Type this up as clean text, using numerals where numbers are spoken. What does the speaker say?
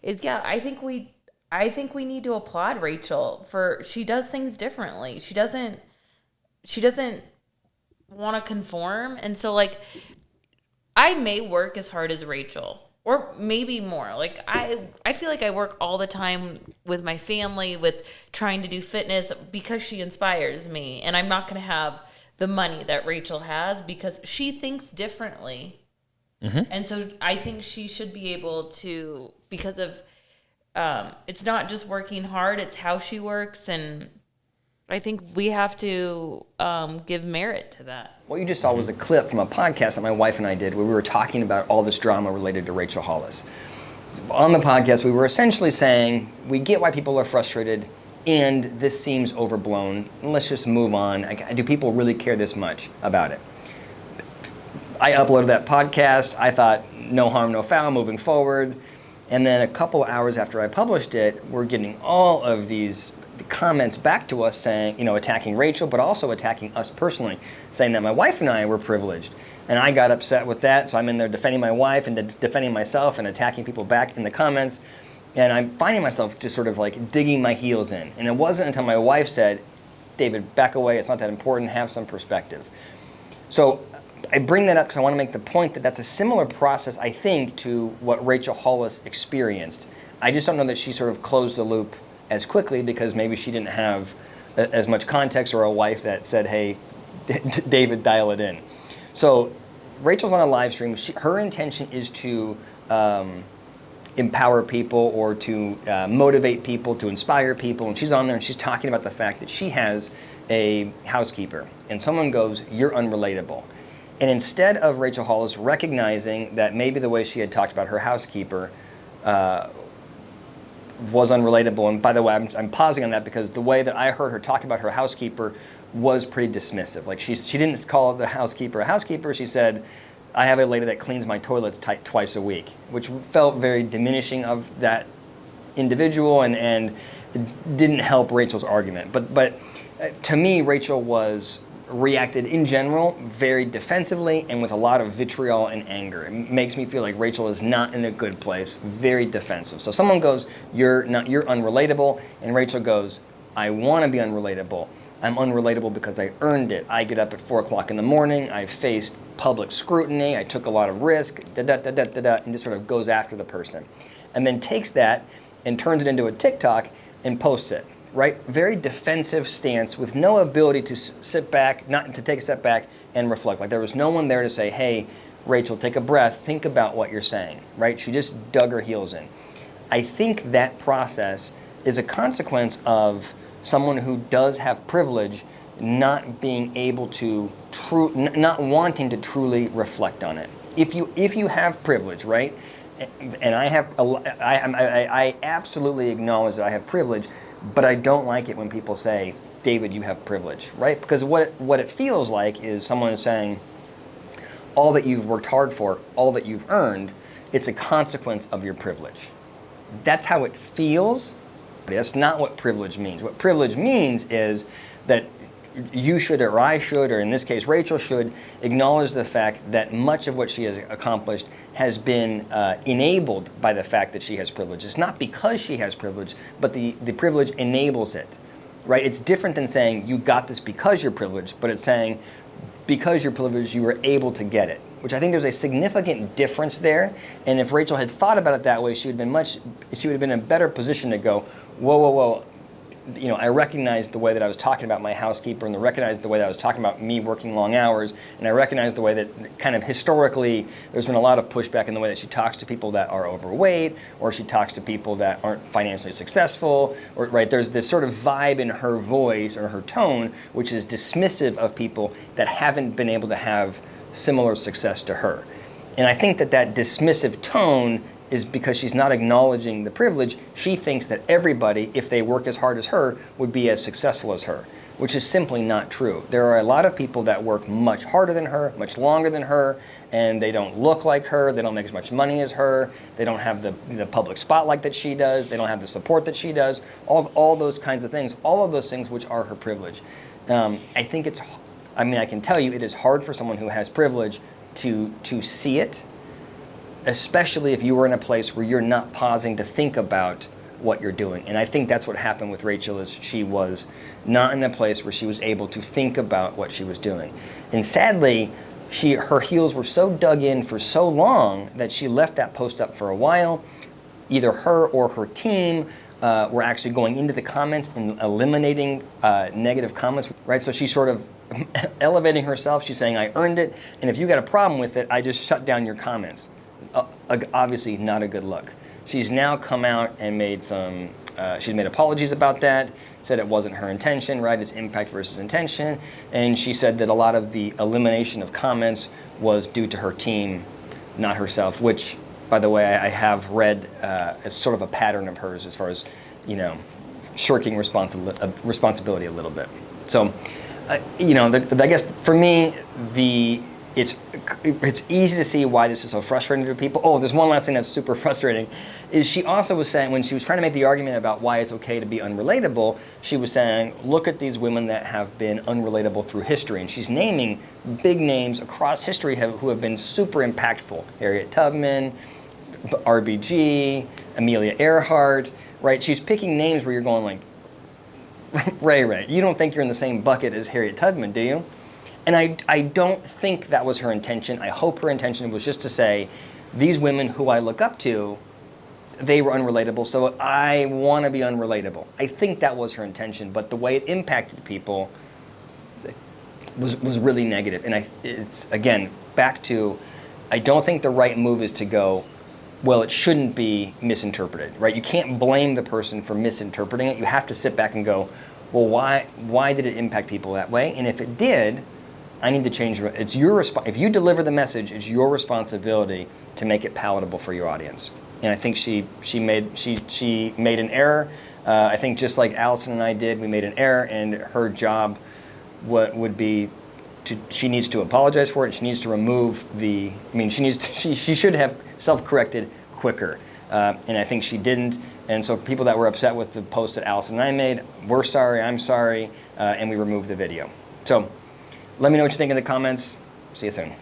is, yeah, I think we need to applaud Rachel for she does things differently. She doesn't want to conform. And so like I may work as hard as Rachel or maybe more. Like I feel like I work all the time with my family with trying to do fitness because she inspires me, and I'm not going to have the money that Rachel has because she thinks differently. And so I think she should be able to, because of it's not just working hard, it's how she works. And I think we have to give merit to that. What you just saw was a clip from a podcast that my wife and I did where we were talking about all this drama related to Rachel Hollis. On the podcast, we were essentially saying, we get why people are frustrated, and this seems overblown. Let's just move on. Do people really care this much about it? I uploaded that podcast. I thought, no harm, no foul, moving forward. And then a couple hours after I published it, we're getting all of these comments back to us saying, attacking Rachel, but also attacking us personally, saying that my wife and I were privileged. And I got upset with that, so I'm in there defending my wife and defending myself and attacking people back in the comments. And I'm finding myself just sort of like digging my heels in. And it wasn't until my wife said, David, back away, it's not that important, have some perspective. So I bring that up because I want to make the point that that's a similar process, I think, to what Rachel Hollis experienced. I just don't know that she sort of closed the loop as quickly because maybe she didn't have as much context or a wife that said, hey, David, dial it in. So Rachel's on a live stream. Her intention is to empower people or to motivate people, to inspire people. And she's on there and she's talking about the fact that she has a housekeeper. And someone goes, you're unrelatable. And instead of Rachel Hollis recognizing that maybe the way she had talked about her housekeeper was unrelatable, and by the way, I'm pausing on that because the way that I heard her talk about her housekeeper was pretty dismissive. Like she didn't call the housekeeper a housekeeper. She said, I have a lady that cleans my toilets twice a week, which felt very diminishing of that individual and didn't help Rachel's argument. But to me, Rachel reacted in general very defensively and with a lot of vitriol and anger. It makes me feel like Rachel is not in a good place, very defensive. So someone goes, you're unrelatable, and Rachel goes, I want to be unrelatable. I'm unrelatable because I earned it. I get up at 4 o'clock in the morning, I faced public scrutiny, I took a lot of risk, and just sort of goes after the person. And then takes that and turns it into a TikTok and posts it. Right? Very defensive stance with no ability to sit back, not to take a step back and reflect. Like there was no one there to say, hey, Rachel, take a breath, think about what you're saying, right? She just dug her heels in. I think that process is a consequence of someone who does have privilege not being able to, not wanting to truly reflect on it. If you have privilege, right? And I absolutely acknowledge that I have privilege, but I don't like it when people say, David, you have privilege, right? Because what it feels like is someone is saying, all that you've worked hard for, all that you've earned, it's a consequence of your privilege. That's how it feels. That's not what privilege means. What privilege means is that you should, or I should, or in this case Rachel should, acknowledge the fact that much of what she has accomplished has been enabled by the fact that she has privilege. It's not because she has privilege, but the privilege enables it, right? It's different than saying you got this because you're privileged, but it's saying because you're privileged, you were able to get it, which I think there's a significant difference there. And if Rachel had thought about it that way, she would have been in a better position to go, whoa. I recognized the way that I was talking about my housekeeper, and I recognized the way that I was talking about me working long hours, and I recognized the way that kind of historically there's been a lot of pushback in the way that she talks to people that are overweight, or she talks to people that aren't financially successful, or right, there's this sort of vibe in her voice or her tone which is dismissive of people that haven't been able to have similar success to her. And I think that dismissive tone is because she's not acknowledging the privilege. She thinks that everybody, if they work as hard as her, would be as successful as her, which is simply not true. There are a lot of people that work much harder than her, much longer than her, and they don't look like her, they don't make as much money as her, they don't have the public spotlight that she does, they don't have the support that she does, all those kinds of things, all of those things which are her privilege. I can tell you it is hard for someone who has privilege to see it, especially if you were in a place where you're not pausing to think about what you're doing. And I think that's what happened with Rachel, is she was not in a place where she was able to think about what she was doing. And sadly, her heels were so dug in for so long that she left that post up for a while. Either her or her team were actually going into the comments and eliminating negative comments, right? So she's sort of elevating herself. She's saying, I earned it, and if you got a problem with it, I just shut down your comments. Obviously not a good look. She's now come out and made she's made apologies about that, said it wasn't her intention, right? It's impact versus intention. And she said that a lot of the elimination of comments was due to her team, not herself, which, by the way, I have read as sort of a pattern of hers as far as, shirking responsibility a little bit. So, I guess for me, it's easy to see why this is so frustrating to people. Oh, there's one last thing that's super frustrating, is she also was saying, when she was trying to make the argument about why it's okay to be unrelatable, she was saying, look at these women that have been unrelatable through history. And she's naming big names across history who have been super impactful. Harriet Tubman, RBG, Amelia Earhart, right? She's picking names where you're going like, Ray, you don't think you're in the same bucket as Harriet Tubman, do you? And I don't think that was her intention. I hope her intention was just to say, these women who I look up to, they were unrelatable, so I want to be unrelatable. I think that was her intention, but the way it impacted people was really negative. And it's, again, back to, I don't think the right move is to go, well, it shouldn't be misinterpreted, right? You can't blame the person for misinterpreting it. You have to sit back and go, well, why did it impact people that way? And if it did, I need to change. It's your if you deliver the message, it's your responsibility to make it palatable for your audience. And I think she made an error. I think just like Allison and I did, we made an error, and her job would be she needs to apologize for it. She needs to remove she should have self-corrected quicker. And I think she didn't. And so for people that were upset with the post that Allison and I made, we're sorry, I'm sorry, and we removed the video. So let me know what you think in the comments. See you soon.